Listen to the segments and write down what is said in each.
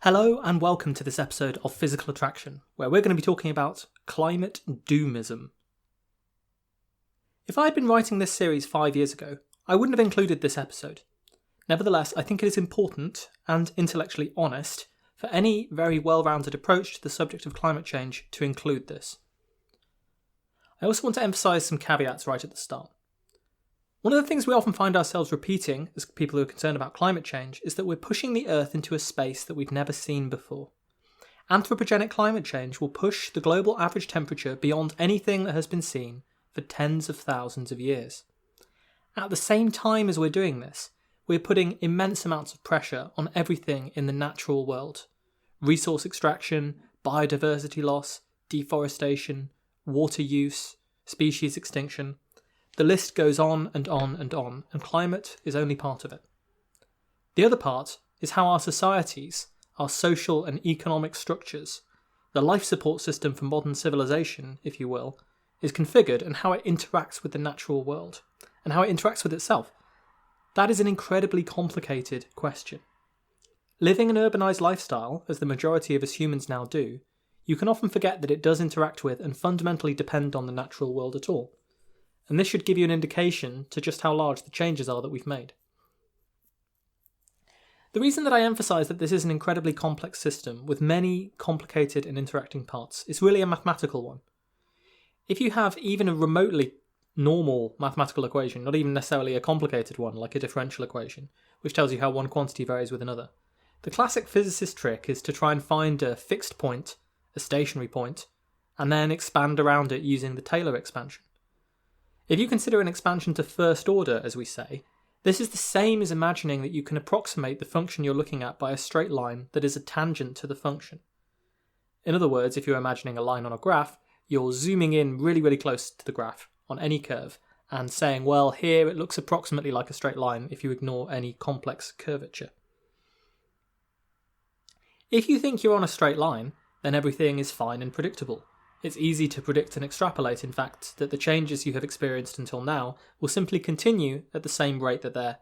Hello and welcome to this episode of Physical Attraction, where we're going to be talking about climate doomism. If I had been writing this series 5 years ago, I wouldn't have included this episode. Nevertheless, I think it is important and intellectually honest for any very well-rounded approach to the subject of climate change to include this. I also want to emphasise some caveats right at the start. One of the things we often find ourselves repeating as people who are concerned about climate change is that we're pushing the Earth into a space that we've never seen before. Anthropogenic climate change will push the global average temperature beyond anything that has been seen for tens of thousands of years. At the same time as we're doing this, we're putting immense amounts of pressure on everything in the natural world. Resource extraction, biodiversity loss, deforestation, water use, species extinction. The list goes on and on and on, and climate is only part of it. The other part is how our societies, our social and economic structures, the life support system for modern civilization, if you will, is configured and how it interacts with the natural world, and how it interacts with itself. That is an incredibly complicated question. Living an urbanised lifestyle, as the majority of us humans now do, you can often forget that it does interact with and fundamentally depend on the natural world at all. And this should give you an indication to just how large the changes are that we've made. The reason that I emphasise that this is an incredibly complex system with many complicated and interacting parts is really a mathematical one. If you have even a remotely normal mathematical equation, not even necessarily a complicated one like a differential equation, which tells you how one quantity varies with another, the classic physicist trick is to try and find a fixed point, a stationary point, and then expand around it using the Taylor expansion. If you consider an expansion to first order, as we say, this is the same as imagining that you can approximate the function you're looking at by a straight line that is a tangent to the function. In other words, if you're imagining a line on a graph, you're zooming in really close to the graph on any curve and saying, well, here it looks approximately like a straight line if you ignore any complex curvature. If you think you're on a straight line, then everything is fine and predictable. It's easy to predict and extrapolate, in fact, that the changes you have experienced until now will simply continue at the same rate that they're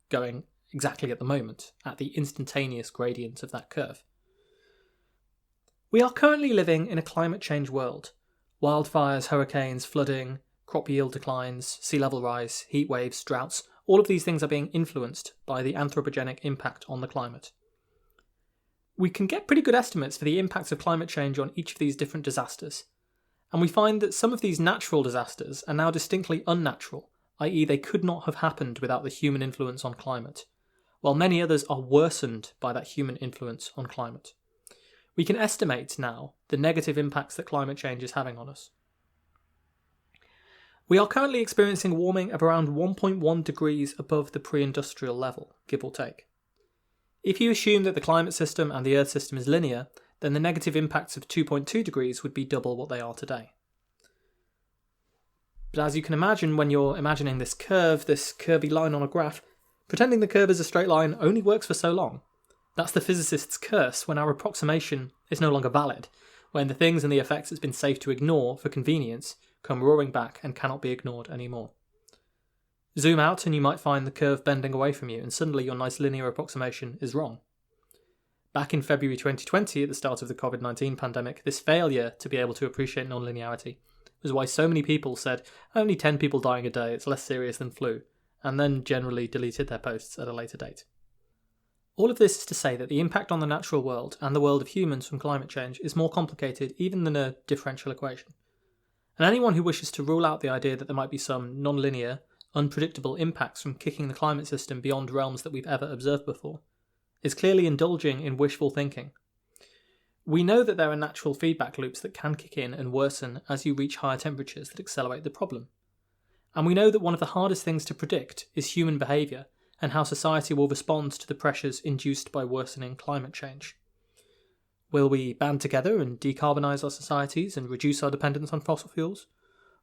going exactly at the moment, at the instantaneous gradient of that curve. We are currently living in a climate change world. Wildfires, hurricanes, flooding, crop yield declines, sea level rise, heat waves, droughts, all of these things are being influenced by the anthropogenic impact on the climate. We can get pretty good estimates for the impacts of climate change on each of these different disasters. And we find that some of these natural disasters are now distinctly unnatural, i.e. they could not have happened without the human influence on climate, while many others are worsened by that human influence on climate. We can estimate now the negative impacts that climate change is having on us. We are currently experiencing warming of around 1.1 degrees above the pre-industrial level, give or take. If you assume that the climate system and the Earth system is linear, then the negative impacts of 2.2 degrees would be double what they are today. But as you can imagine, when you're imagining this curve, this curvy line on a graph, pretending the curve is a straight line only works for so long. That's the physicists' curse when our approximation is no longer valid, when the things and the effects it's been safe to ignore for convenience come roaring back and cannot be ignored anymore. Zoom out and you might find the curve bending away from you, and suddenly your nice linear approximation is wrong. Back in February 2020, at the start of the COVID-19 pandemic, this failure to be able to appreciate non-linearity was why so many people said, only 10 people dying a day, it's less serious than flu, and then generally deleted their posts at a later date. All of this is to say that the impact on the natural world and the world of humans from climate change is more complicated even than a differential equation. And anyone who wishes to rule out the idea that there might be some non-linear, unpredictable impacts from kicking the climate system beyond realms that we've ever observed before is clearly indulging in wishful thinking. We know that there are natural feedback loops that can kick in and worsen as you reach higher temperatures that accelerate the problem. And we know that one of the hardest things to predict is human behaviour and how society will respond to the pressures induced by worsening climate change. Will we band together and decarbonise our societies and reduce our dependence on fossil fuels?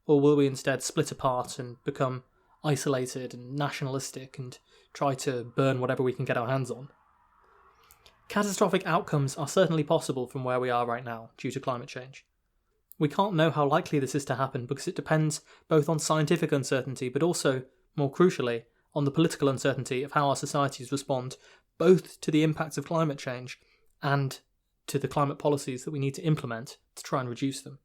Or will we instead split apart and become isolated and nationalistic and try to burn whatever we can get our hands on? Catastrophic outcomes are certainly possible from where we are right now due to climate change. We can't know how likely this is to happen because it depends both on scientific uncertainty but also, more crucially, on the political uncertainty of how our societies respond both to the impacts of climate change and to the climate policies that we need to implement to try and reduce them.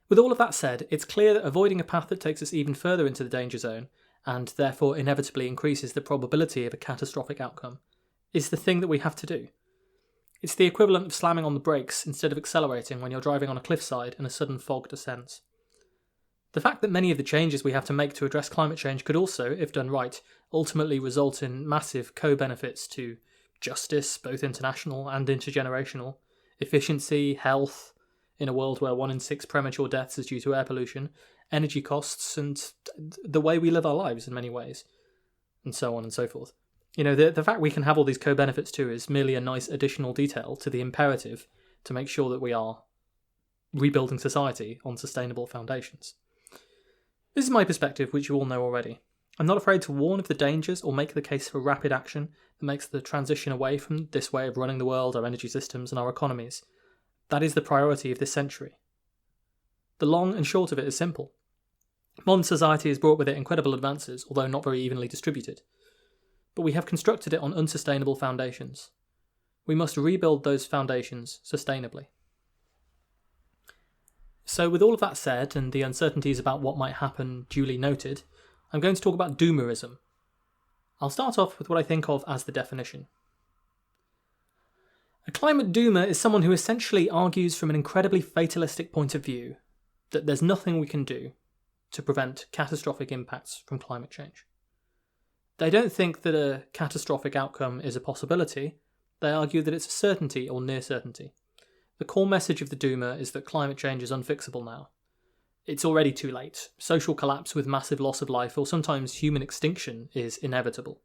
With all of that said, it's clear that avoiding a path that takes us even further into the danger zone, and therefore inevitably increases the probability of a catastrophic outcome, is the thing that we have to do. It's the equivalent of slamming on the brakes instead of accelerating when you're driving on a cliffside and a sudden fog descends. The fact that many of the changes we have to make to address climate change could also, if done right, ultimately result in massive co-benefits to justice, both international and intergenerational, efficiency, health, in a world where 1 in 6 premature deaths is due to air pollution, energy costs, and the way we live our lives in many ways, and so on and so forth. The fact we can have all these co-benefits too is merely a nice additional detail to the imperative to make sure that we are rebuilding society on sustainable foundations. This is my perspective, which you all know already. I'm not afraid to warn of the dangers or make the case for rapid action that makes the transition away from this way of running the world, our energy systems, and our economies. That is the priority of this century. The long and short of it is simple. Modern society has brought with it incredible advances, although not very evenly distributed. But we have constructed it on unsustainable foundations. We must rebuild those foundations sustainably. So with all of that said, and the uncertainties about what might happen duly noted, I'm going to talk about Doomerism. I'll start off with what I think of as the definition. A climate doomer is someone who essentially argues from an incredibly fatalistic point of view that there's nothing we can do to prevent catastrophic impacts from climate change. They don't think that a catastrophic outcome is a possibility, they argue that it's a certainty or near certainty. The core message of the doomer is that climate change is unfixable now. It's already too late. Social collapse with massive loss of life, or sometimes human extinction, is inevitable.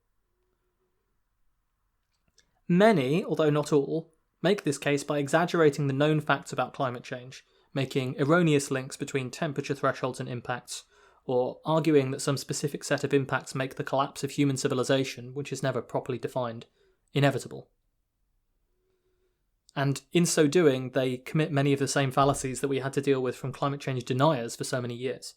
Many, although not all, make this case by exaggerating the known facts about climate change, making erroneous links between temperature thresholds and impacts, or arguing that some specific set of impacts make the collapse of human civilization, which is never properly defined, inevitable. And in so doing, they commit many of the same fallacies that we had to deal with from climate change deniers for so many years.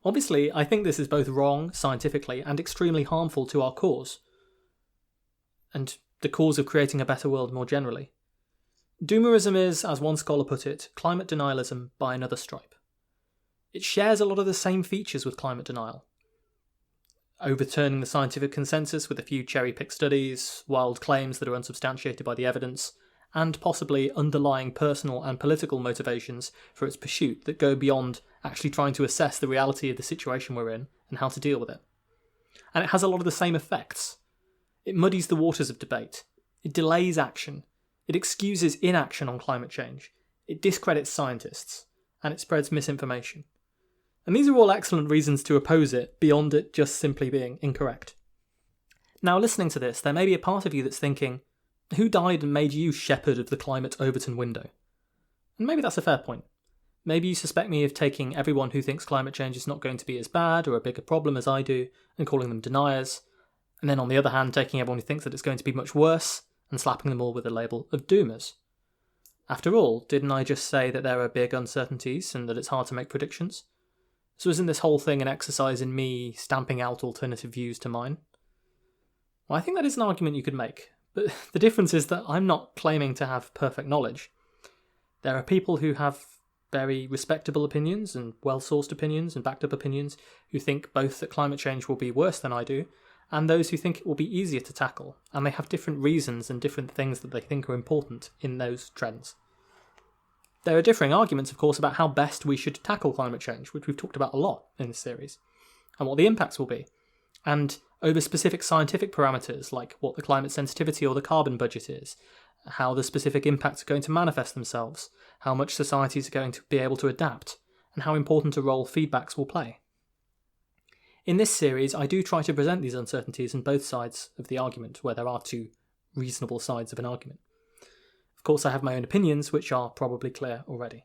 Obviously, I think this is both wrong scientifically and extremely harmful to our cause, and the cause of creating a better world more generally. Doomerism is, as one scholar put it, climate denialism by another stripe. It shares a lot of the same features with climate denial. Overturning the scientific consensus with a few cherry-picked studies, wild claims that are unsubstantiated by the evidence, and possibly underlying personal and political motivations for its pursuit that go beyond actually trying to assess the reality of the situation we're in and how to deal with it. And it has a lot of the same effects. It muddies the waters of debate. It delays action. It excuses inaction on climate change. It discredits scientists. And it spreads misinformation. And these are all excellent reasons to oppose it, beyond it just simply being incorrect. Now, listening to this, there may be a part of you that's thinking, who died and made you shepherd of the climate Overton window? And maybe that's a fair point. Maybe you suspect me of taking everyone who thinks climate change is not going to be as bad or a bigger problem as I do, and calling them deniers, and then on the other hand taking everyone who thinks that it's going to be much worse, and slapping them all with the label of doomers. After all, didn't I just say that there are big uncertainties and that it's hard to make predictions? So isn't this whole thing an exercise in me stamping out alternative views to mine? Well, I think that is an argument you could make, but the difference is that I'm not claiming to have perfect knowledge. There are people who have very respectable opinions and well-sourced opinions and backed-up opinions who think both that climate change will be worse than I do, and those who think it will be easier to tackle, and they have different reasons and different things that they think are important in those trends. There are differing arguments, of course, about how best we should tackle climate change, which we've talked about a lot in this series, and what the impacts will be, and over specific scientific parameters like what the climate sensitivity or the carbon budget is, how the specific impacts are going to manifest themselves, how much societies are going to be able to adapt, and how important a role feedbacks will play. In this series, I do try to present these uncertainties on both sides of the argument, where there are two reasonable sides of an argument. Of course, I have my own opinions, which are probably clear already.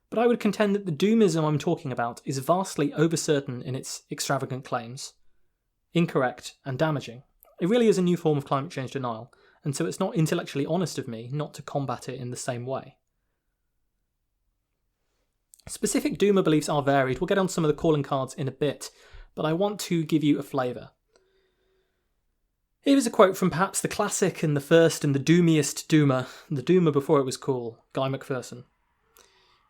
But I would contend that the doomism I'm talking about is vastly overcertain in its extravagant claims, incorrect and damaging. It really is a new form of climate change denial, and so it's not intellectually honest of me not to combat it in the same way. Specific doomer beliefs are varied. We'll get on some of the calling cards in a bit, but I want to give you a flavour. Here is a quote from perhaps the classic and the first and the doomiest doomer, the doomer before it was cool, Guy McPherson.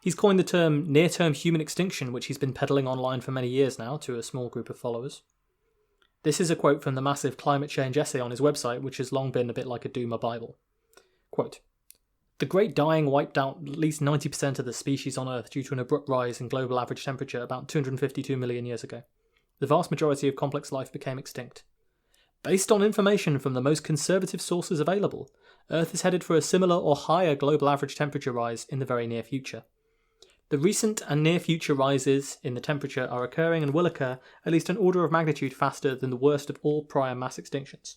He's coined the term near-term human extinction, which he's been peddling online for many years now to a small group of followers. This is a quote from the massive climate change essay on his website, which has long been a bit like a doomer Bible. Quote, "The Great Dying wiped out at least 90% of the species on Earth due to an abrupt rise in global average temperature about 252 million years ago. The vast majority of complex life became extinct. Based on information from the most conservative sources available, Earth is headed for a similar or higher global average temperature rise in the very near future. The recent and near future rises in the temperature are occurring and will occur at least an order of magnitude faster than the worst of all prior mass extinctions.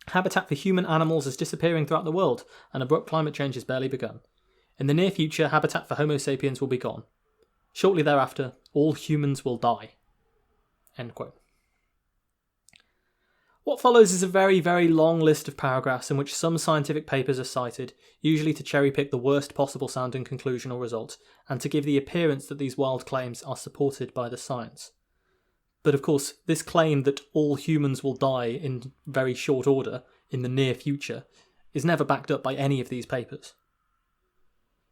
Habitat for human animals is disappearing throughout the world, and abrupt climate change has barely begun. In the near future, habitat for Homo sapiens will be gone. Shortly thereafter, all humans will die." End quote. What follows is a very, very long list of paragraphs in which some scientific papers are cited, usually to cherry-pick the worst possible sounding conclusion or result, and to give the appearance that these wild claims are supported by the science. But of course, this claim that all humans will die in very short order, in the near future, is never backed up by any of these papers.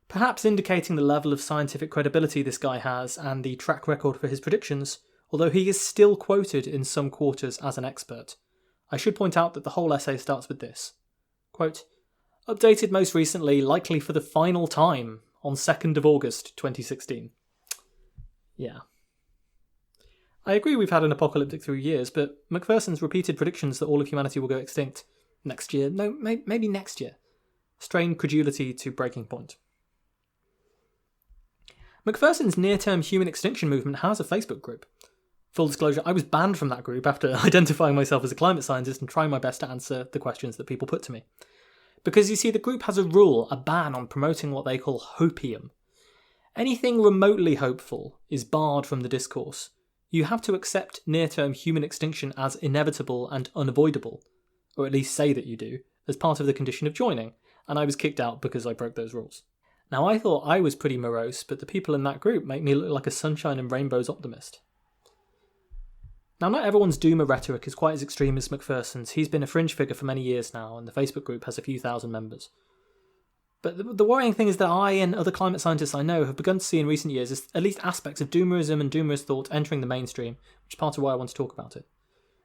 Perhaps indicating the level of scientific credibility this guy has and the track record for his predictions, although he is still quoted in some quarters as an expert. I should point out that the whole essay starts with this. Quote, "Updated most recently, likely for the final time, on 2nd of August 2016. Yeah. I agree we've had an apocalyptic 3 years, but McPherson's repeated predictions that all of humanity will go extinct next year, no, maybe next year, strain credulity to breaking point. McPherson's near-term human extinction movement has a Facebook group. Full disclosure, I was banned from that group after identifying myself as a climate scientist and trying my best to answer the questions that people put to me. Because you see, the group has a rule, a ban on promoting what they call hopium. Anything remotely hopeful is barred from the discourse. You have to accept near-term human extinction as inevitable and unavoidable, or at least say that you do, as part of the condition of joining, and I was kicked out because I broke those rules. Now, I thought I was pretty morose, but the people in that group make me look like a sunshine and rainbows optimist. Now, not everyone's doomer rhetoric is quite as extreme as McPherson's. He's been a fringe figure for many years now, and the Facebook group has a few thousand members. But the worrying thing is that I and other climate scientists I know have begun to see in recent years is at least aspects of doomerism and doomerist thought entering the mainstream, which is part of why I want to talk about it.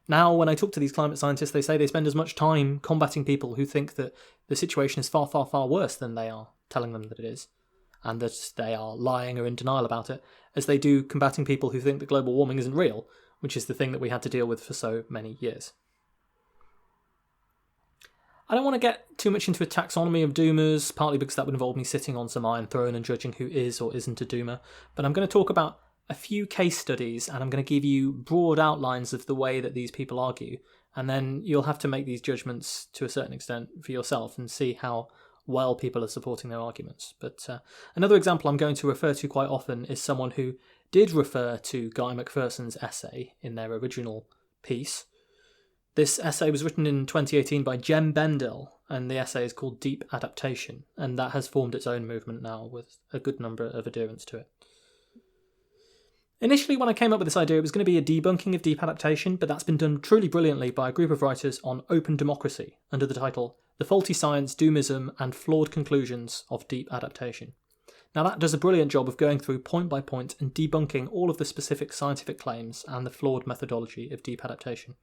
Now, when I talk to these climate scientists, they say they spend as much time combating people who think that the situation is far, far, far worse than they are telling them that it is, and that they are lying or in denial about it, as they do combating people who think that global warming isn't real, which is the thing that we had to deal with for so many years. I don't want to get too much into a taxonomy of doomers, partly because that would involve me sitting on some iron throne and judging who is or isn't a doomer, but I'm going to talk about a few case studies, and I'm going to give you broad outlines of the way that these people argue, and then you'll have to make these judgments to a certain extent for yourself and see how well people are supporting their arguments. But another example I'm going to refer to quite often is someone who did refer to Guy McPherson's essay in their original piece. This essay was written in 2018 by Jem Bendell, and the essay is called Deep Adaptation, and that has formed its own movement now with a good number of adherents to it. Initially, when I came up with this idea, it was going to be a debunking of deep adaptation, but that's been done truly brilliantly by a group of writers on open democracy under the title The Faulty Science, Doomism, and Flawed Conclusions of Deep Adaptation. Now, that does a brilliant job of going through point by point and debunking all of the specific scientific claims and the flawed methodology of deep adaptation,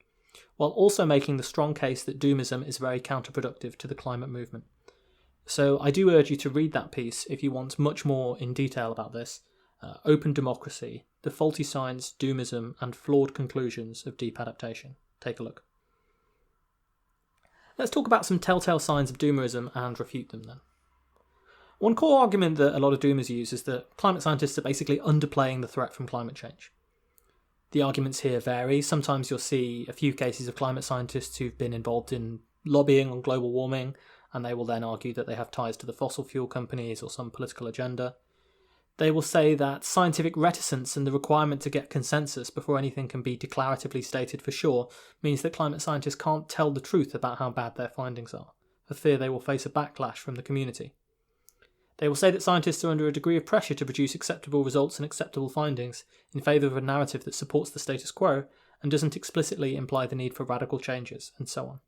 while also making the strong case that doomism is very counterproductive to the climate movement. So I do urge you to read that piece if you want much more in detail about this. Open Democracy, The Faulty Science, Doomism, and Flawed Conclusions of Deep Adaptation. Take a look. Let's talk about some telltale signs of doomerism and refute them then. One core argument that a lot of doomers use is that climate scientists are basically underplaying the threat from climate change. The arguments here vary. Sometimes you'll see a few cases of climate scientists who've been involved in lobbying on global warming, and they will then argue that they have ties to the fossil fuel companies or some political agenda. They will say that scientific reticence and the requirement to get consensus before anything can be declaratively stated for sure means that climate scientists can't tell the truth about how bad their findings are, for fear they will face a backlash from the community. They will say that scientists are under a degree of pressure to produce acceptable results and acceptable findings in favour of a narrative that supports the status quo, and doesn't explicitly imply the need for radical changes, and so on.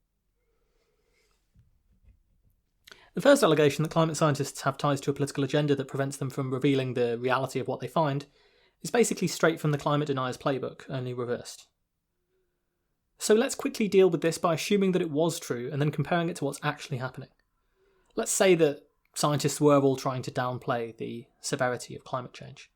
The first allegation that climate scientists have ties to a political agenda that prevents them from revealing the reality of what they find is basically straight from the climate deniers playbook, only reversed. So let's quickly deal with this by assuming that it was true and then comparing it to what's actually happening. Let's say that scientists were all trying to downplay the severity of climate change.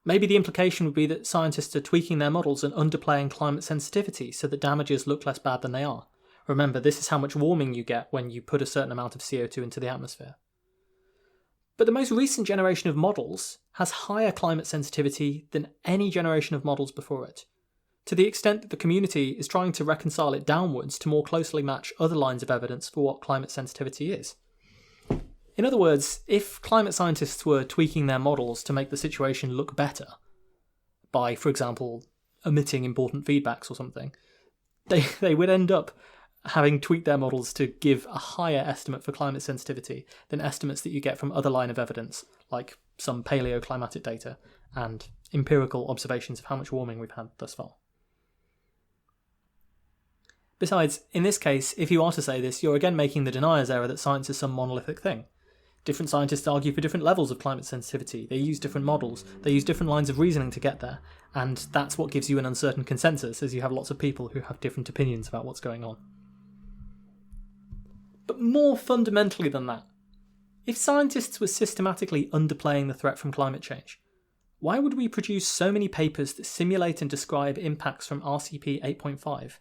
Maybe the implication would be that scientists are tweaking their models and underplaying climate sensitivity so that damages look less bad than they are. Remember, this is how much warming you get when you put a certain amount of CO2 into the atmosphere. But the most recent generation of models has higher climate sensitivity than any generation of models before it, to the extent that the community is trying to reconcile it downwards to more closely match other lines of evidence for what climate sensitivity is. In other words, if climate scientists were tweaking their models to make the situation look better, by, for example, omitting important feedbacks or something, they would end up having tweaked their models to give a higher estimate for climate sensitivity than estimates that you get from other line of evidence, like some paleoclimatic data and empirical observations of how much warming we've had thus far. Besides, in this case, if you are to say this, you're again making the denier's error that science is some monolithic thing. Different scientists argue for different levels of climate sensitivity, they use different models, they use different lines of reasoning to get there, and that's what gives you an uncertain consensus, as you have lots of people who have different opinions about what's going on. But more fundamentally than that, if scientists were systematically underplaying the threat from climate change, why would we produce so many papers that simulate and describe impacts from RCP 8.5,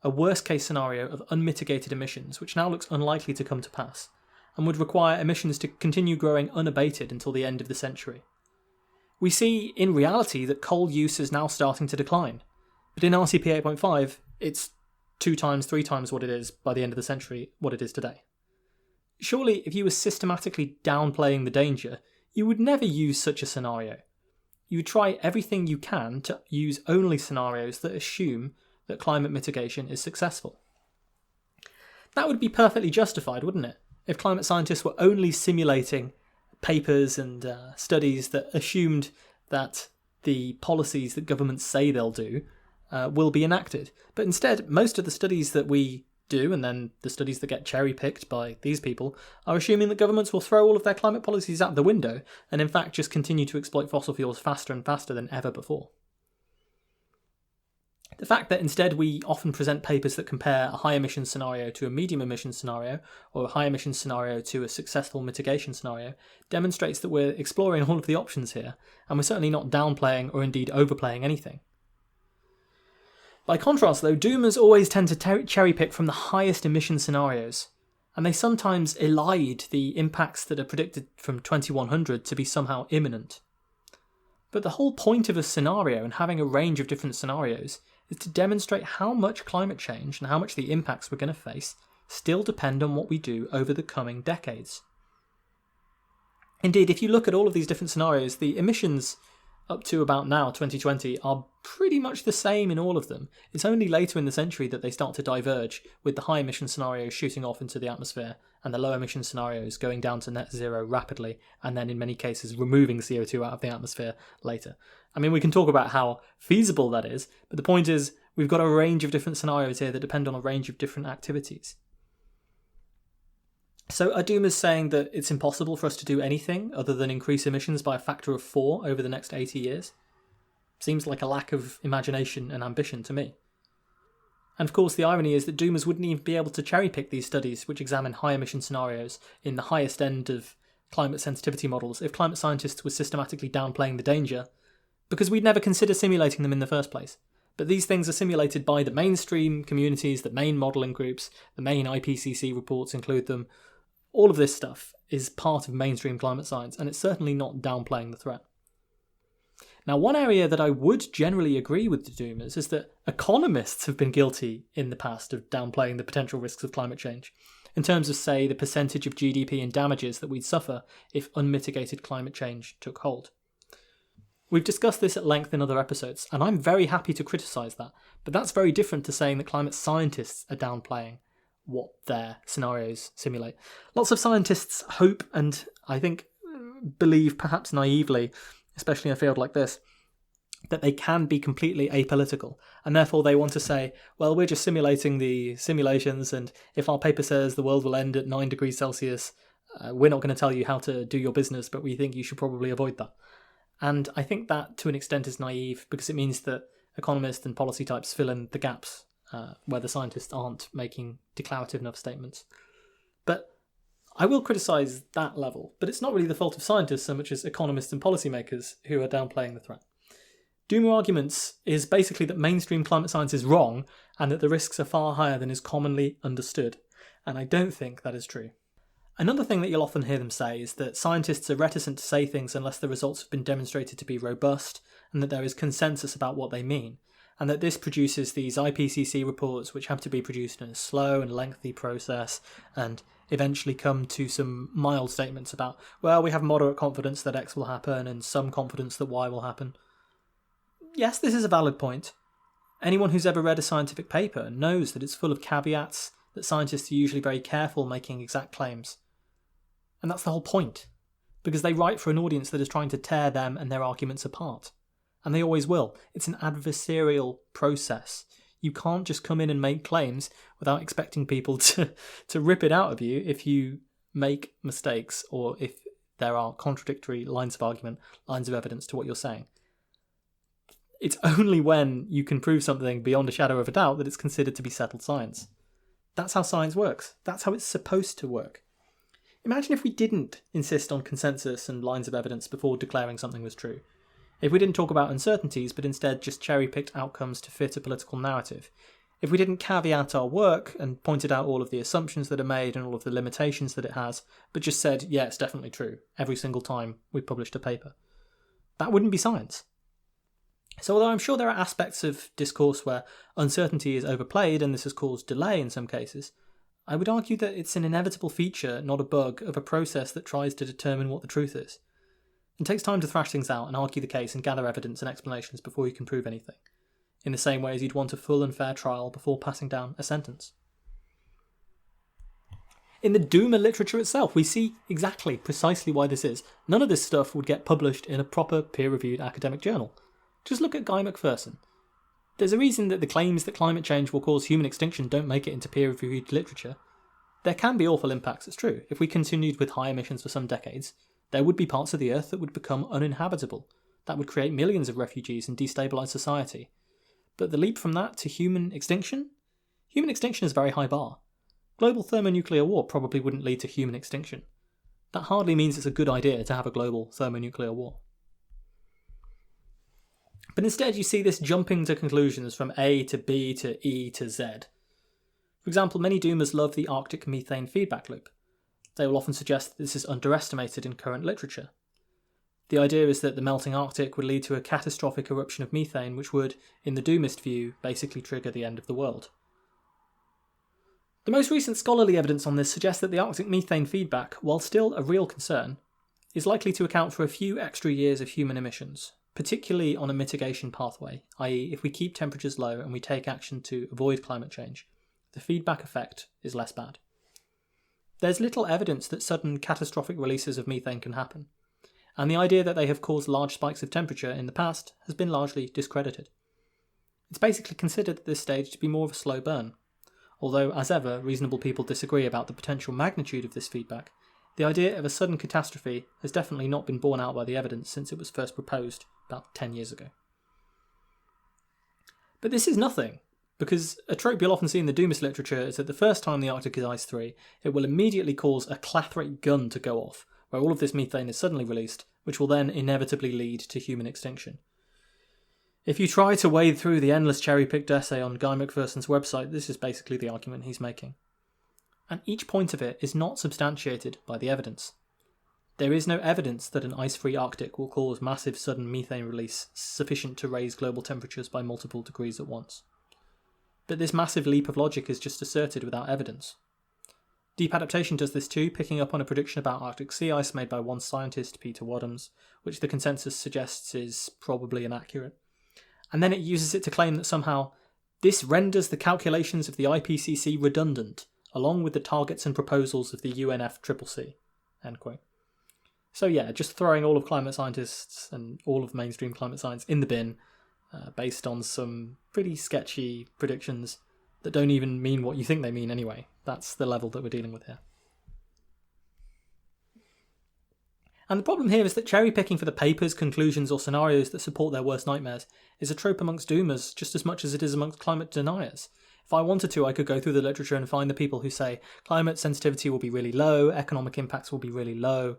a worst-case scenario of unmitigated emissions which now looks unlikely to come to pass, and would require emissions to continue growing unabated until the end of the century? We see, in reality, that coal use is now starting to decline, but in RCP 8.5, it's 2 times, 3 times what it is by the end of the century, what it is today. Surely, if you were systematically downplaying the danger, you would never use such a scenario. You would try everything you can to use only scenarios that assume that climate mitigation is successful. That would be perfectly justified, wouldn't it? If climate scientists were only simulating papers and studies that assumed that the policies that governments say they'll do will be enacted. But instead, most of the studies that we do, and then the studies that get cherry-picked by these people, are assuming that governments will throw all of their climate policies out the window and in fact just continue to exploit fossil fuels faster and faster than ever before. The fact that instead we often present papers that compare a high emission scenario to a medium emission scenario, or a high emission scenario to a successful mitigation scenario, demonstrates that we're exploring all of the options here, and we're certainly not downplaying or indeed overplaying anything. By contrast though, doomers always tend to cherry-pick from the highest emission scenarios, and they sometimes elide the impacts that are predicted from 2100 to be somehow imminent. But the whole point of a scenario and having a range of different scenarios is to demonstrate how much climate change and how much the impacts we're going to face still depend on what we do over the coming decades. Indeed, if you look at all of these different scenarios, the emissions up to about now, 2020, are pretty much the same in all of them. It's only later in the century that they start to diverge, with the high emission scenarios shooting off into the atmosphere and the low emission scenarios going down to net zero rapidly, and then in many cases removing CO2 out of the atmosphere later. I mean, we can talk about how feasible that is, but the point is we've got a range of different scenarios here that depend on a range of different activities. So are doomers saying that it's impossible for us to do anything other than increase emissions by a factor of 4 over the next 80 years? Seems like a lack of imagination and ambition to me. And of course the irony is that doomers wouldn't even be able to cherry-pick these studies which examine high emission scenarios in the highest end of climate sensitivity models if climate scientists were systematically downplaying the danger, because we'd never consider simulating them in the first place. But these things are simulated by the mainstream communities, the main modelling groups, the main IPCC reports include them. All of this stuff is part of mainstream climate science, and it's certainly not downplaying the threat. Now, one area that I would generally agree with the doomers is that economists have been guilty in the past of downplaying the potential risks of climate change, in terms of, say, the percentage of GDP and damages that we'd suffer if unmitigated climate change took hold. We've discussed this at length in other episodes, and I'm very happy to criticise that, but that's very different to saying that climate scientists are downplaying what their scenarios simulate. Lots of scientists hope, and I think believe perhaps naively, especially in a field like this, that they can be completely apolitical And therefore they want to say, well, we're just simulating the simulations, and if our paper says the world will end at 9 degrees Celsius, we're not going to tell you how to do your business, but we think you should probably avoid that. And I think that, to an extent, is naive, because it means that economists and policy types fill in the gaps where the scientists aren't making declarative enough statements. But I will criticise that level, but it's not really the fault of scientists so much as economists and policymakers who are downplaying the threat. Doomer arguments is basically that mainstream climate science is wrong and that the risks are far higher than is commonly understood, and I don't think that is true. Another thing that you'll often hear them say is that scientists are reticent to say things unless the results have been demonstrated to be robust and that there is consensus about what they mean, and that this produces these IPCC reports which have to be produced in a slow and lengthy process and eventually come to some mild statements about, well, we have moderate confidence that X will happen and some confidence that Y will happen. Yes, this is a valid point. Anyone who's ever read a scientific paper knows that it's full of caveats, that scientists are usually very careful making exact claims. And that's the whole point, because they write for an audience that is trying to tear them and their arguments apart. And they always will. It's an adversarial process. You can't just come in and make claims without expecting people to rip it out of you if you make mistakes or if there are contradictory lines of argument, lines of evidence to what you're saying. It's only when you can prove something beyond a shadow of a doubt that it's considered to be settled science. That's how science works. That's how it's supposed to work. Imagine if we didn't insist on consensus and lines of evidence before declaring something was true. If we didn't talk about uncertainties, but instead just cherry-picked outcomes to fit a political narrative. If we didn't caveat our work and pointed out all of the assumptions that are made and all of the limitations that it has, but just said, yeah, it's definitely true, every single time we published a paper. That wouldn't be science. So although I'm sure there are aspects of discourse where uncertainty is overplayed and this has caused delay in some cases, I would argue that it's an inevitable feature, not a bug, of a process that tries to determine what the truth is. It takes time to thrash things out and argue the case and gather evidence and explanations before you can prove anything, in the same way as you'd want a full and fair trial before passing down a sentence. In the Doomer literature itself, we see precisely why this is. None of this stuff would get published in a proper peer-reviewed academic journal. Just look at Guy McPherson. There's a reason that the claims that climate change will cause human extinction don't make it into peer-reviewed literature. There can be awful impacts, it's true. If we continued with high emissions for some decades, there would be parts of the Earth that would become uninhabitable. That would create millions of refugees and destabilise society. But the leap from that to human extinction? Human extinction is a very high bar. Global thermonuclear war probably wouldn't lead to human extinction. That hardly means it's a good idea to have a global thermonuclear war. But instead you see this jumping to conclusions from A to B to E to Z. For example, many doomers love the Arctic methane feedback loop. They will often suggest that this is underestimated in current literature. The idea is that the melting Arctic would lead to a catastrophic eruption of methane which would, in the doomist view, basically trigger the end of the world. The most recent scholarly evidence on this suggests that the Arctic methane feedback, while still a real concern, is likely to account for a few extra years of human emissions, particularly on a mitigation pathway, i.e. if we keep temperatures low and we take action to avoid climate change, the feedback effect is less bad. There's little evidence that sudden catastrophic releases of methane can happen, and the idea that they have caused large spikes of temperature in the past has been largely discredited. It's basically considered at this stage to be more of a slow burn, although, as ever, reasonable people disagree about the potential magnitude of this feedback. The idea of a sudden catastrophe has definitely not been borne out by the evidence since it was first proposed about 10 years ago. But this is nothing, because a trope you'll often see in the doomist literature is that the first time the Arctic is ice-free, it will immediately cause a clathrate gun to go off, where all of this methane is suddenly released, which will then inevitably lead to human extinction. If you try to wade through the endless cherry-picked essay on Guy McPherson's website, this is basically the argument he's making. And each point of it is not substantiated by the evidence. There is no evidence that an ice-free Arctic will cause massive sudden methane release sufficient to raise global temperatures by multiple degrees at once. But this massive leap of logic is just asserted without evidence. Deep Adaptation does this too, picking up on a prediction about Arctic sea ice made by one scientist, Peter Wadhams, which the consensus suggests is probably inaccurate. And then it uses it to claim that somehow this renders the calculations of the IPCC redundant, along with the targets and proposals of the UNFCCC. End quote. So yeah, just throwing all of climate scientists and all of mainstream climate science in the bin based on some pretty sketchy predictions that don't even mean what you think they mean anyway. That's the level that we're dealing with here. And the problem here is that cherry-picking for the papers, conclusions, or scenarios that support their worst nightmares is a trope amongst doomers just as much as it is amongst climate deniers. If I wanted to, I could go through the literature and find the people who say climate sensitivity will be really low, economic impacts will be really low,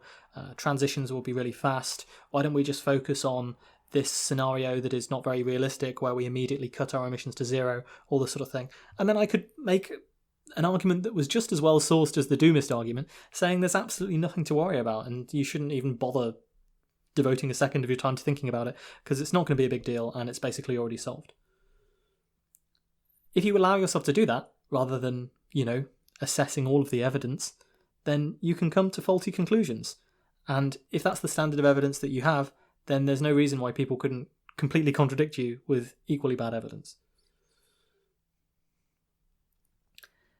transitions will be really fast. Why don't we just focus on this scenario that is not very realistic, where we immediately cut our emissions to zero, all this sort of thing. And then I could make an argument that was just as well sourced as the Doomist argument, saying there's absolutely nothing to worry about and you shouldn't even bother devoting a second of your time to thinking about it because it's not going to be a big deal and it's basically already solved. If you allow yourself to do that, rather than, assessing all of the evidence, then you can come to faulty conclusions. And if that's the standard of evidence that you have, then there's no reason why people couldn't completely contradict you with equally bad evidence.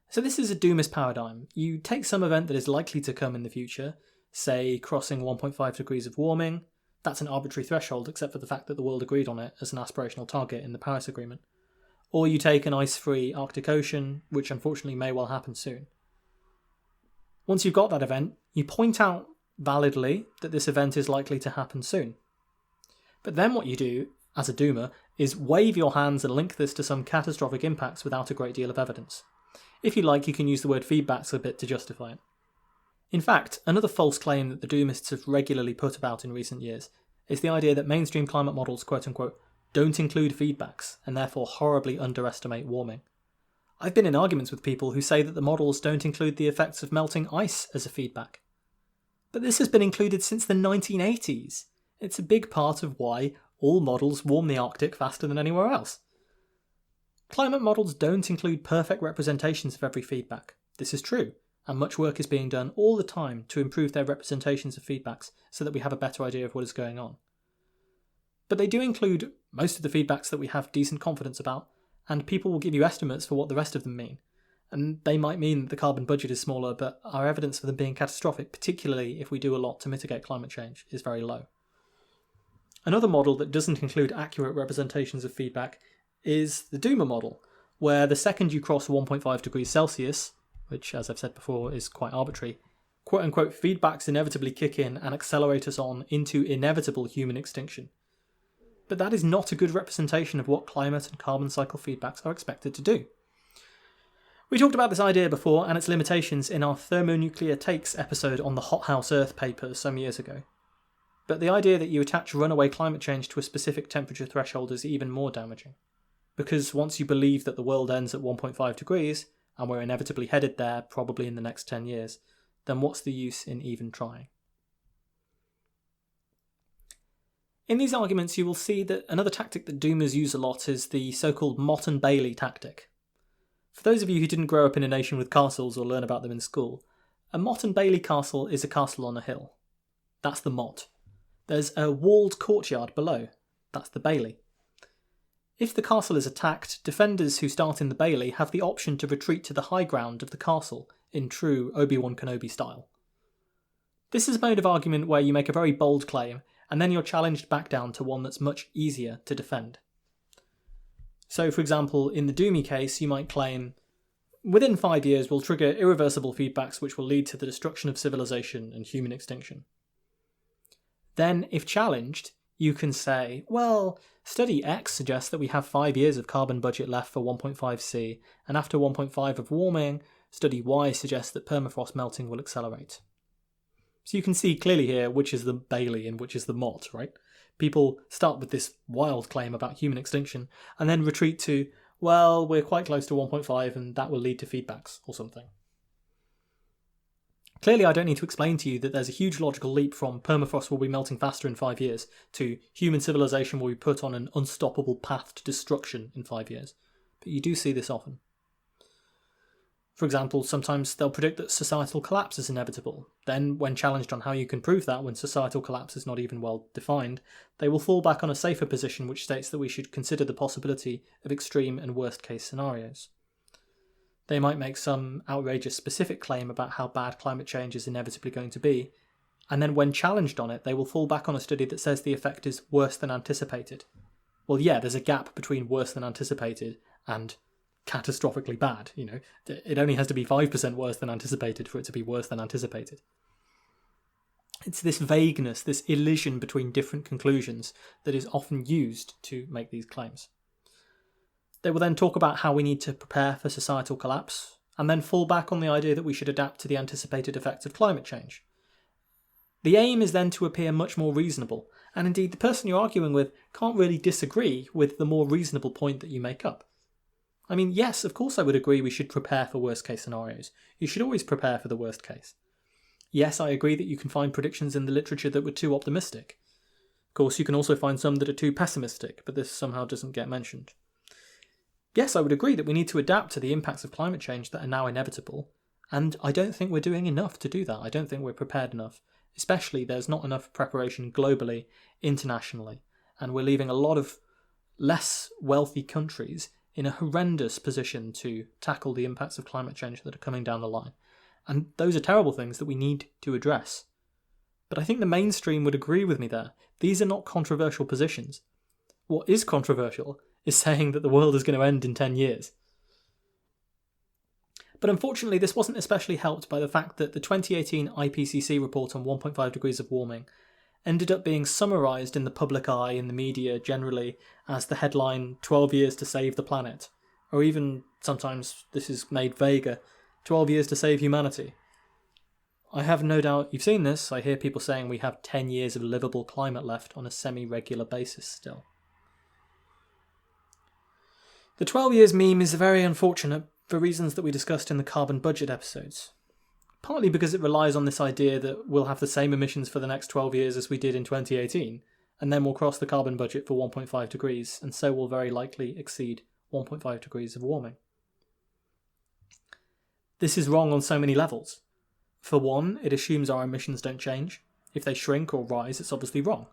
So this is a Dumas paradigm. You take some event that is likely to come in the future, say crossing 1.5 degrees of warming. That's an arbitrary threshold, except for the fact that the world agreed on it as an aspirational target in the Paris Agreement. Or you take an ice-free Arctic Ocean, which unfortunately may well happen soon. Once you've got that event, you point out validly that this event is likely to happen soon. But then what you do, as a doomer, is wave your hands and link this to some catastrophic impacts without a great deal of evidence. If you like, you can use the word feedbacks a bit to justify it. In fact, another false claim that the doomists have regularly put about in recent years is the idea that mainstream climate models, quote-unquote, don't include feedbacks and therefore horribly underestimate warming. I've been in arguments with people who say that the models don't include the effects of melting ice as a feedback. But this has been included since the 1980s. It's a big part of why all models warm the Arctic faster than anywhere else. Climate models don't include perfect representations of every feedback. This is true, and much work is being done all the time to improve their representations of feedbacks so that we have a better idea of what is going on. But they do include most of the feedbacks that we have decent confidence about, and people will give you estimates for what the rest of them mean. And they might mean that the carbon budget is smaller, but our evidence for them being catastrophic, particularly if we do a lot to mitigate climate change, is very low. Another model that doesn't include accurate representations of feedback is the Doomer model, where the second you cross 1.5 degrees Celsius, which, as I've said before, is quite arbitrary, quote-unquote feedbacks inevitably kick in and accelerate us on into inevitable human extinction. But that is not a good representation of what climate and carbon cycle feedbacks are expected to do. We talked about this idea before and its limitations in our thermonuclear takes episode on the hothouse Earth papers some years ago. But the idea that you attach runaway climate change to a specific temperature threshold is even more damaging. Because once you believe that the world ends at 1.5 degrees, and we're inevitably headed there probably in the next 10 years, then what's the use in even trying? In these arguments, you will see that another tactic that doomers use a lot is the so-called Mott and Bailey tactic. For those of you who didn't grow up in a nation with castles or learn about them in school, a Mott and Bailey castle is a castle on a hill. That's the Mott. There's a walled courtyard below. That's the Bailey. If the castle is attacked, defenders who start in the Bailey have the option to retreat to the high ground of the castle in true Obi-Wan Kenobi style. This is a mode of argument where you make a very bold claim, and then you're challenged back down to one that's much easier to defend. So, for example, in the Doomy case, you might claim, within 5 years we'll trigger irreversible feedbacks which will lead to the destruction of civilization and human extinction. Then, if challenged, you can say, well, study X suggests that we have 5 years of carbon budget left for 1.5C, and after 1.5 of warming, study Y suggests that permafrost melting will accelerate. So you can see clearly here which is the Bailey and which is the Mott, right? People start with this wild claim about human extinction, and then retreat to, well, we're quite close to 1.5 and that will lead to feedbacks or something. Clearly, I don't need to explain to you that there's a huge logical leap from permafrost will be melting faster in 5 years to human civilization will be put on an unstoppable path to destruction in 5 years. But you do see this often. For example, sometimes they'll predict that societal collapse is inevitable. Then, when challenged on how you can prove that when societal collapse is not even well defined, they will fall back on a safer position which states that we should consider the possibility of extreme and worst case scenarios. They might make some outrageous specific claim about how bad climate change is inevitably going to be, and then when challenged on it, they will fall back on a study that says the effect is worse than anticipated. well, yeah, there's a gap between worse than anticipated and catastrophically bad. It only has to be 5% worse than anticipated for it to be worse than anticipated. It's this vagueness, this elision between different conclusions that is often used to make these claims. They will then talk about how we need to prepare for societal collapse, and then fall back on the idea that we should adapt to the anticipated effects of climate change. The aim is then to appear much more reasonable, and indeed the person you're arguing with can't really disagree with the more reasonable point that you make up. I mean, yes, of course I would agree we should prepare for worst case scenarios. You should always prepare for the worst case. Yes, I agree that you can find predictions in the literature that were too optimistic. Of course, you can also find some that are too pessimistic, but this somehow doesn't get mentioned. Yes, I would agree that we need to adapt to the impacts of climate change that are now inevitable, and I don't think we're doing enough to do that. I don't think we're prepared enough. Especially, there's not enough preparation globally, internationally, and we're leaving a lot of less wealthy countries in a horrendous position to tackle the impacts of climate change that are coming down the line. And those are terrible things that we need to address. But I think the mainstream would agree with me there. These are not controversial positions. What is controversial is saying that the world is going to end in 10 years. But unfortunately, this wasn't especially helped by the fact that the 2018 IPCC report on 1.5 degrees of warming ended up being summarised in the public eye, in the media generally, as the headline 12 years to save the planet. Or even, sometimes this is made vaguer, 12 years to save humanity. I have no doubt you've seen this. I hear people saying we have 10 years of livable climate left on a semi-regular basis still. The 12 years meme is very unfortunate for reasons that we discussed in the carbon budget episodes. Partly because it relies on this idea that we'll have the same emissions for the next 12 years as we did in 2018, and then we'll cross the carbon budget for 1.5 degrees, and so will very likely exceed 1.5 degrees of warming. This is wrong on so many levels. For one, it assumes our emissions don't change. If they shrink or rise, it's obviously wrong.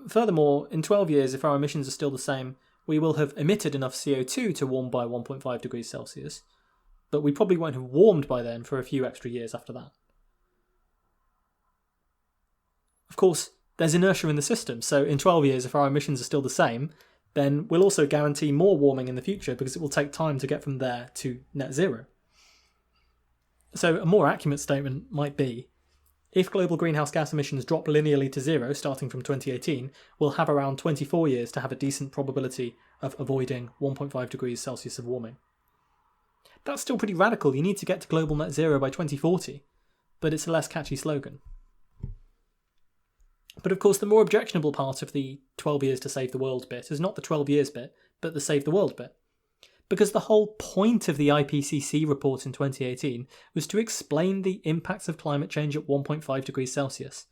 Furthermore, in 12 years, if our emissions are still the same, we will have emitted enough CO2 to warm by 1.5 degrees Celsius, but we probably won't have warmed by then for a few extra years after that. Of course, there's inertia in the system, so in 12 years, if our emissions are still the same, then we'll also guarantee more warming in the future because it will take time to get from there to net zero. So a more accurate statement might be, if global greenhouse gas emissions drop linearly to zero starting from 2018, we'll have around 24 years to have a decent probability of avoiding 1.5 degrees Celsius of warming. That's still pretty radical. You need to get to global net zero by 2040, but it's a less catchy slogan. But of course, the more objectionable part of the 12 years to save the world bit is not the 12 years bit, but the save the world bit. Because the whole point of the IPCC report in 2018 was to explain the impacts of climate change at 1.5 degrees Celsius.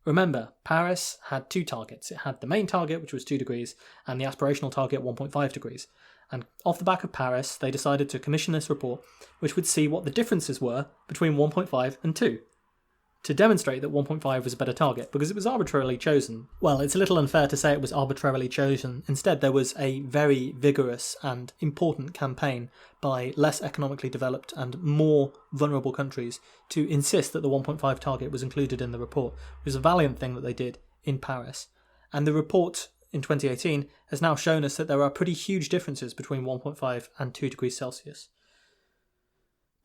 Remember, Paris had two targets. It had the main target, which was 2 degrees, and the aspirational target, 1.5 degrees. And off the back of Paris, they decided to commission this report, which would see what the differences were between 1.5 and 2. To demonstrate that 1.5 was a better target, because it was arbitrarily chosen. Well, it's a little unfair to say it was arbitrarily chosen. Instead, there was a very vigorous and important campaign by less economically developed and more vulnerable countries to insist that the 1.5 target was included in the report. It was a valiant thing that they did in Paris. And the report in 2018 has now shown us that there are pretty huge differences between 1.5 and 2 degrees Celsius.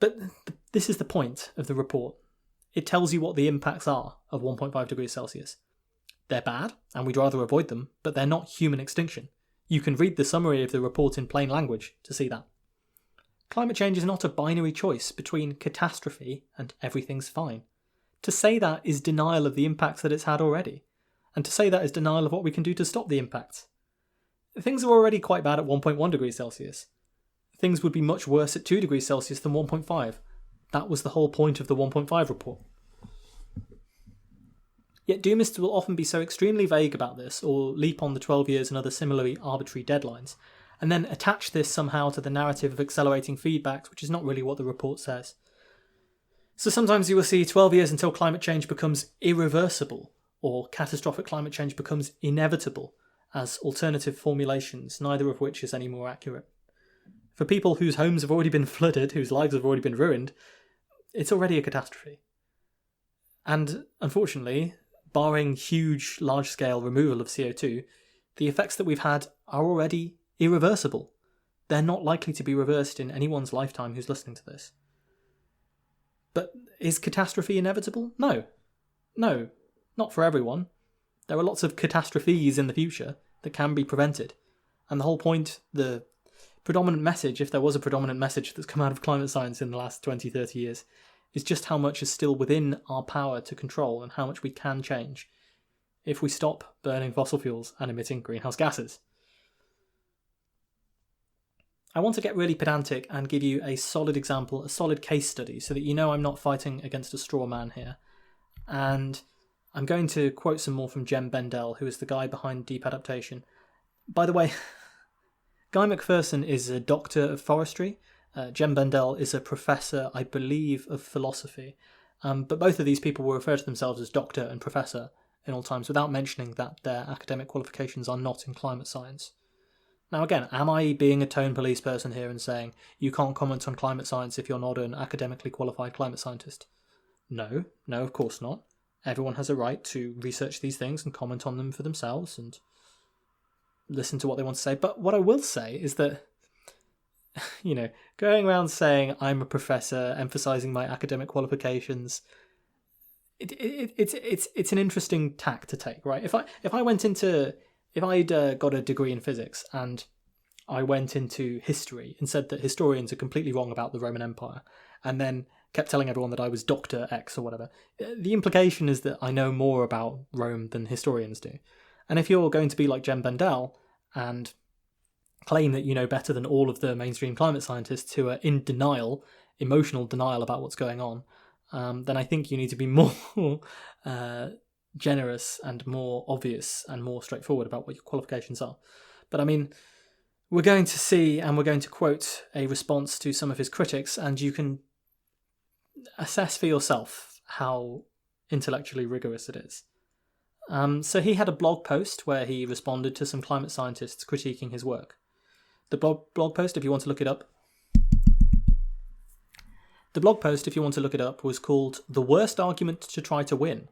But this is the point of the report. It tells you what the impacts are of 1.5 degrees Celsius. They're bad, and we'd rather avoid them, but they're not human extinction. You can read the summary of the report in plain language to see that. Climate change is not a binary choice between catastrophe and everything's fine. To say that is denial of the impacts that it's had already, and to say that is denial of what we can do to stop the impacts. Things are already quite bad at 1.1 degrees Celsius. Things would be much worse at 2 degrees Celsius than 1.5. That was the whole point of the 1.5 report. Yet Doomists will often be so extremely vague about this, or leap on the 12 years and other similarly arbitrary deadlines, and then attach this somehow to the narrative of accelerating feedbacks, which is not really what the report says. So sometimes you will see 12 years until climate change becomes irreversible, or catastrophic climate change becomes inevitable, as alternative formulations, neither of which is any more accurate. For people whose homes have already been flooded, whose lives have already been ruined, it's already a catastrophe. And unfortunately, barring huge, large-scale removal of CO2, The effects that we've had are already irreversible. They're not likely to be reversed in anyone's lifetime who's listening to this. But is catastrophe inevitable? No. No, not for everyone. There are lots of catastrophes in the future that can be prevented. And the whole point, the predominant message, if there was a predominant message that's come out of climate science in the last 20, 30 years, is just how much is still within our power to control and how much we can change if we stop burning fossil fuels and emitting greenhouse gases. I want to get really pedantic and give you a solid example, a solid case study, so that you know I'm not fighting against a straw man here. And I'm going to quote some more from Jem Bendell, who is the guy behind Deep Adaptation. By the way, Guy McPherson is a doctor of forestry. Jem Bendell is a professor, I believe, of philosophy. But both of these people will refer to themselves as doctor and professor in all times, without mentioning that their academic qualifications are not in climate science. Now again, am I being a tone police person here and saying you can't comment on climate science if you're not an academically qualified climate scientist? No, of course not. Everyone has a right to research these things and comment on them for themselves and listen to what they want to say. But what I will say is that, going around saying I'm a professor, emphasising my academic qualifications, it's an interesting tack to take, right? If I'd got a degree in physics and I went into history and said that historians are completely wrong about the Roman Empire, and then kept telling everyone that I was Dr. X or whatever, the implication is that I know more about Rome than historians do. And if you're going to be like Jem Bendell and claim that you know better than all of the mainstream climate scientists who are in denial, emotional denial about what's going on, then I think you need to be more generous and more obvious and more straightforward about what your qualifications are. But I mean, we're going to see, and we're going to quote a response to some of his critics, and you can assess for yourself how intellectually rigorous it is. So he had a blog post where he responded to some climate scientists critiquing his work. The blog post, if you want to look it up, was called "The Worst Argument to Try to Win."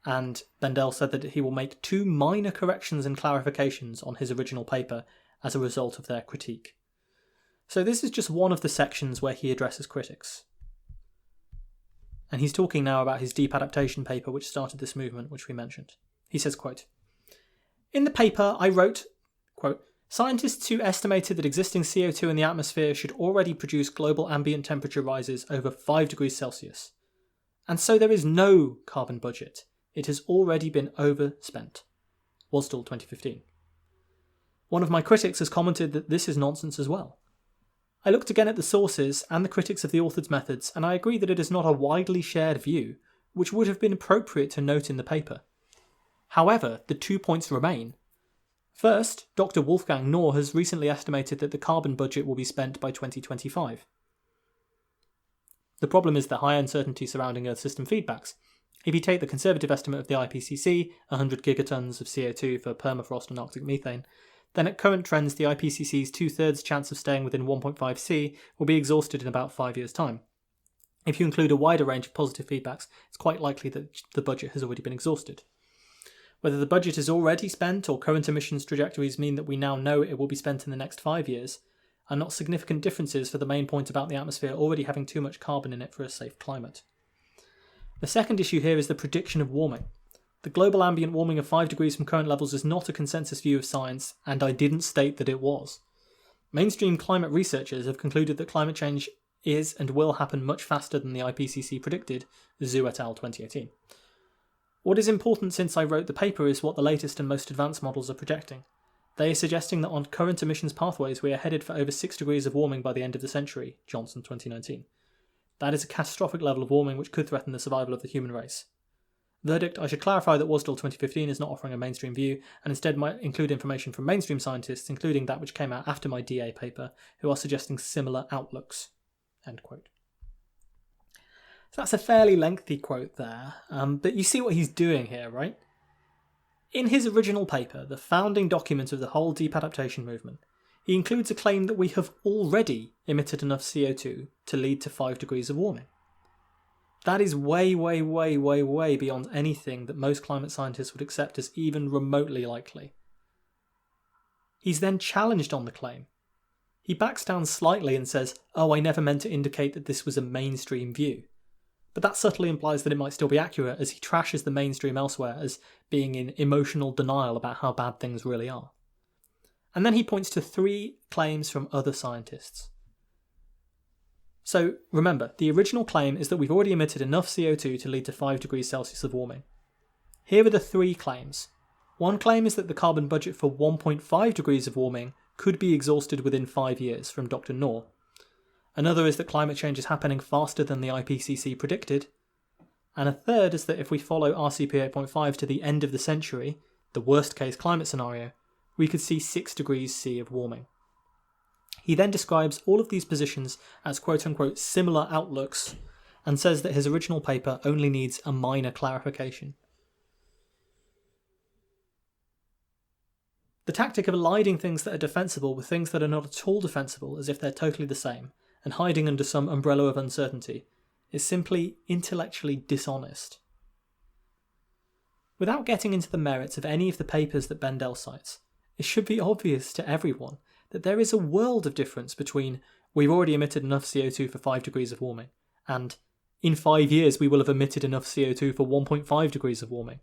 And Bendell said that he will make 2 minor corrections and clarifications on his original paper as a result of their critique. So this is just one of the sections where he addresses critics. And he's talking now about his deep adaptation paper, which started this movement, which we mentioned. He says, quote, "In the paper, I wrote, quote, scientists who estimated that existing CO2 in the atmosphere should already produce global ambient temperature rises over 5 degrees Celsius. And so there is no carbon budget. It has already been overspent." Wasdell 2015. One of my critics has commented that this is nonsense as well. I looked again at the sources and the critics of the author's methods, and I agree that it is not a widely shared view, which would have been appropriate to note in the paper. However, the 2 points remain. First, Dr. Wolfgang Knorr has recently estimated that the carbon budget will be spent by 2025. The problem is the high uncertainty surrounding Earth system feedbacks. If you take the conservative estimate of the IPCC, 100 gigatons of CO2 for permafrost and Arctic methane, then at current trends the IPCC's 2/3 chance of staying within 1.5 C will be exhausted in about 5 years' time. If you include a wider range of positive feedbacks, it's quite likely that the budget has already been exhausted. Whether the budget is already spent or current emissions trajectories mean that we now know it will be spent in the next 5 years are not significant differences for the main point about the atmosphere already having too much carbon in it for a safe climate. The second issue here is the prediction of warming. The global ambient warming of 5 degrees from current levels is not a consensus view of science, and I didn't state that it was. Mainstream climate researchers have concluded that climate change is and will happen much faster than the IPCC predicted, Zhu et al. 2018. What is important since I wrote the paper is what the latest and most advanced models are projecting. They are suggesting that on current emissions pathways we are headed for over 6 degrees of warming by the end of the century, Johnson 2019. That is a catastrophic level of warming which could threaten the survival of the human race. Verdict, I should clarify that Wasdell 2015 is not offering a mainstream view, and instead might include information from mainstream scientists, including that which came out after my DA paper, who are suggesting similar outlooks. End quote. So that's a fairly lengthy quote there, but you see what he's doing here, right? In his original paper, the founding document of the whole deep adaptation movement, he includes a claim that we have already emitted enough CO2 to lead to 5 degrees of warming. That is way, way, way, way, way beyond anything that most climate scientists would accept as even remotely likely. He's then challenged on the claim. He backs down slightly and says, "Oh, I never meant to indicate that this was a mainstream view." But that subtly implies that it might still be accurate, as he trashes the mainstream elsewhere as being in emotional denial about how bad things really are. And then he points to 3 claims from other scientists. So remember, the original claim is that we've already emitted enough CO2 to lead to 5 degrees Celsius of warming. Here are the 3 claims. One claim is that the carbon budget for 1.5 degrees of warming could be exhausted within 5 years, from Dr. Noor. Another is that climate change is happening faster than the IPCC predicted. And a third is that if we follow RCP 8.5 to the end of the century, the worst case climate scenario, we could see 6 degrees C of warming. He then describes all of these positions as quote-unquote similar outlooks and says that his original paper only needs a minor clarification. The tactic of aligning things that are defensible with things that are not at all defensible as if they're totally the same, and hiding under some umbrella of uncertainty, is simply intellectually dishonest. Without getting into the merits of any of the papers that Bendel cites, it should be obvious to everyone that there is a world of difference between "we've already emitted enough CO2 for 5 degrees of warming" and "in 5 years we will have emitted enough CO2 for 1.5 degrees of warming."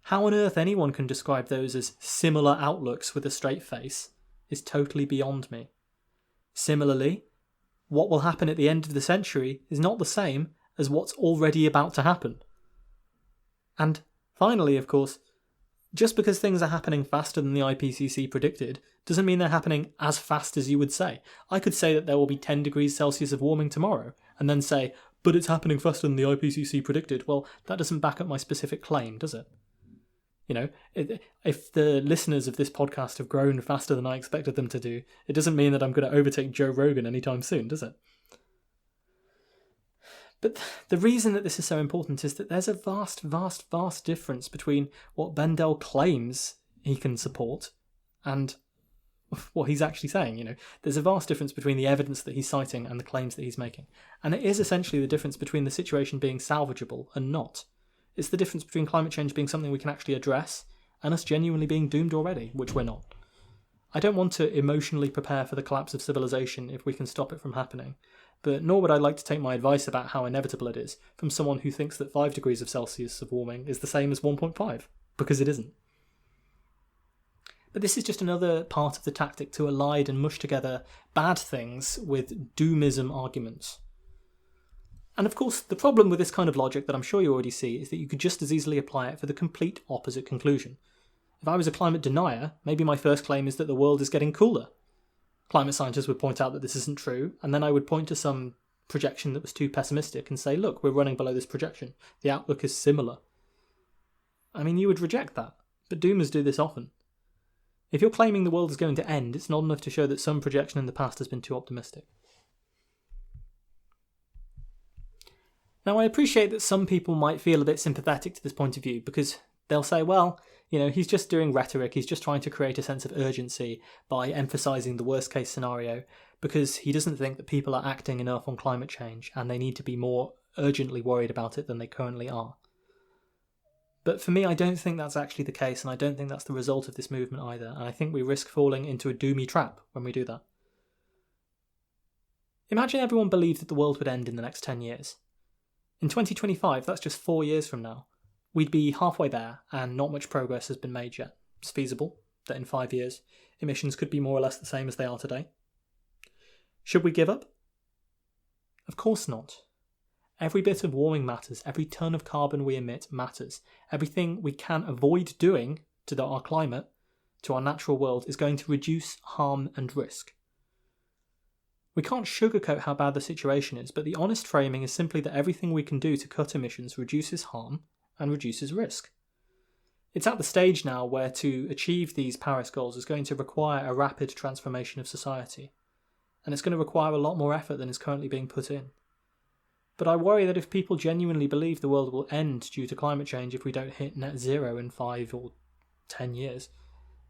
How on earth anyone can describe those as similar outlooks with a straight face is totally beyond me. Similarly, what will happen at the end of the century is not the same as what's already about to happen. And finally, of course, just because things are happening faster than the IPCC predicted doesn't mean they're happening as fast as you would say. I could say that there will be 10 degrees Celsius of warming tomorrow, and then say, "But it's happening faster than the IPCC predicted." Well, that doesn't back up my specific claim, does it? You know, if the listeners of this podcast have grown faster than I expected them to do, it doesn't mean that I'm going to overtake Joe Rogan anytime soon, does it? But the reason that this is so important is that there's a vast, vast, vast difference between what Bendel claims he can support and what he's actually saying. You know, there's a vast difference between the evidence that he's citing and the claims that he's making. And it is essentially the difference between the situation being salvageable and not. It's the difference between climate change being something we can actually address and us genuinely being doomed already, which we're not. I don't want to emotionally prepare for the collapse of civilization if we can stop it from happening, but nor would I like to take my advice about how inevitable it is from someone who thinks that 5 degrees of Celsius of warming is the same as 1.5, because it isn't. But this is just another part of the tactic to elide and mush together bad things with doomism arguments. And of course, the problem with this kind of logic that I'm sure you already see is that you could just as easily apply it for the complete opposite conclusion. If I was a climate denier, maybe my first claim is that the world is getting cooler. Climate scientists would point out that this isn't true, and then I would point to some projection that was too pessimistic and say, "Look, we're running below this projection. The outlook is similar." I mean, you would reject that, but doomers do this often. If you're claiming the world is going to end, it's not enough to show that some projection in the past has been too optimistic. Now, I appreciate that some people might feel a bit sympathetic to this point of view because they'll say, well, you know, he's just doing rhetoric, he's just trying to create a sense of urgency by emphasising the worst case scenario because he doesn't think that people are acting enough on climate change and they need to be more urgently worried about it than they currently are. But for me, I don't think that's actually the case, and I don't think that's the result of this movement either, and I think we risk falling into a doomy trap when we do that. Imagine everyone believed that the world would end in the next 10 years. In 2025, that's just 4 years from now. We'd be halfway there, and not much progress has been made yet. It's feasible that in 5 years, emissions could be more or less the same as they are today. Should we give up? Of course not. Every bit of warming matters, every tonne of carbon we emit matters. Everything we can avoid doing to our climate, to our natural world, is going to reduce harm and risk. We can't sugarcoat how bad the situation is, but the honest framing is simply that everything we can do to cut emissions reduces harm and reduces risk. It's at the stage now where to achieve these Paris goals is going to require a rapid transformation of society, and it's going to require a lot more effort than is currently being put in. But I worry that if people genuinely believe the world will end due to climate change if we don't hit net zero in 5 or 10 years,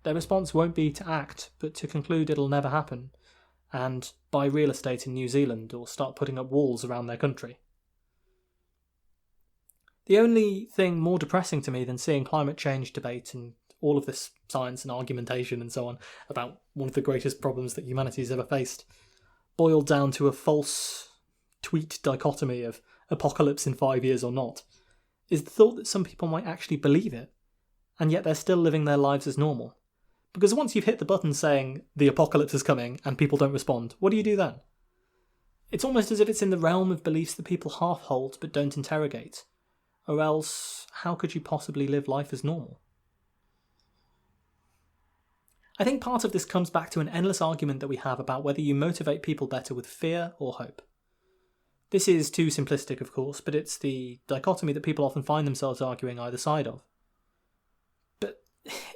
their response won't be to act, but to conclude it'll never happen, and buy real estate in New Zealand or start putting up walls around their country. The only thing more depressing to me than seeing climate change debate and all of this science and argumentation and so on about one of the greatest problems that humanity has ever faced, boiled down to a false tweet dichotomy of apocalypse in 5 years or not, is the thought that some people might actually believe it, and yet they're still living their lives as normal. Because once you've hit the button saying the apocalypse is coming and people don't respond, what do you do then? It's almost as if it's in the realm of beliefs that people half hold but don't interrogate. Or else, how could you possibly live life as normal? I think part of this comes back to an endless argument that we have about whether you motivate people better with fear or hope. This is too simplistic, of course, but it's the dichotomy that people often find themselves arguing either side of. But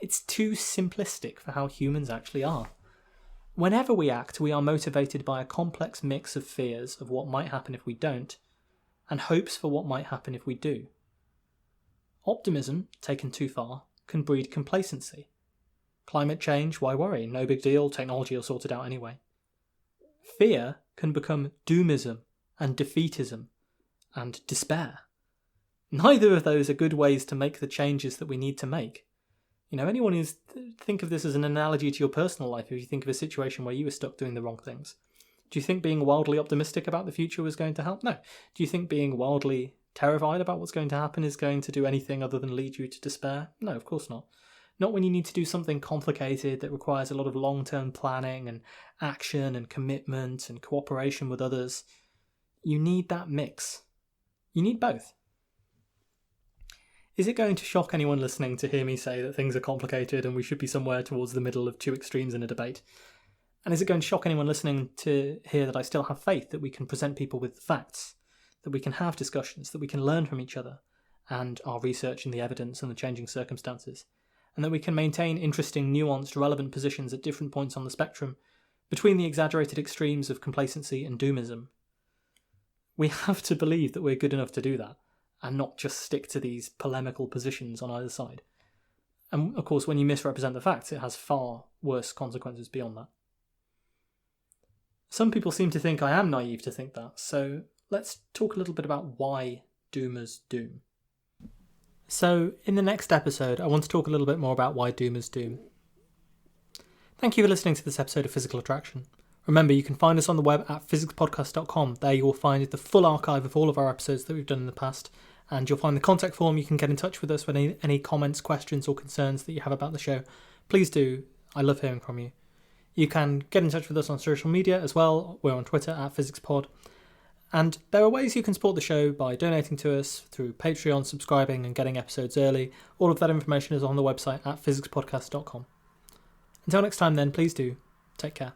it's too simplistic for how humans actually are. Whenever we act, we are motivated by a complex mix of fears of what might happen if we don't, and hopes for what might happen if we do. Optimism, taken too far, can breed complacency. Climate change, why worry? No big deal, technology will sort it out anyway. Fear can become doomism and defeatism and despair. Neither of those are good ways to make the changes that we need to make. Anyone who's... Think of this as an analogy to your personal life if you think of a situation where you were stuck doing the wrong things. Do you think being wildly optimistic about the future was going to help? No. Do you think being wildly terrified about what's going to happen is going to do anything other than lead you to despair? No, of course not. Not when you need to do something complicated that requires a lot of long-term planning and action and commitment and cooperation with others. You need that mix. You need both. Is it going to shock anyone listening to hear me say that things are complicated and we should be somewhere towards the middle of two extremes in a debate? And is it going to shock anyone listening to hear that I still have faith that we can present people with facts, that we can have discussions, that we can learn from each other and our research and the evidence and the changing circumstances, and that we can maintain interesting, nuanced, relevant positions at different points on the spectrum between the exaggerated extremes of complacency and doomism? We have to believe that we're good enough to do that, and not just stick to these polemical positions on either side. And of course, when you misrepresent the facts, it has far worse consequences beyond that. Some people seem to think I am naive to think that, so let's talk a little bit about why doomers doom. So, in the next episode, I want to talk a little bit more about why doomers doom. Thank you for listening to this episode of Physical Attraction. Remember, you can find us on the web at physicspodcast.com. There you will find the full archive of all of our episodes that we've done in the past, and you'll find the contact form. You can get in touch with us with any comments, questions or concerns that you have about the show. Please do. I love hearing from you. You can get in touch with us on social media as well. We're on Twitter at PhysicsPod. And there are ways you can support the show by donating to us through Patreon, subscribing and getting episodes early. All of that information is on the website at physicspodcast.com. Until next time then, please do. Take care.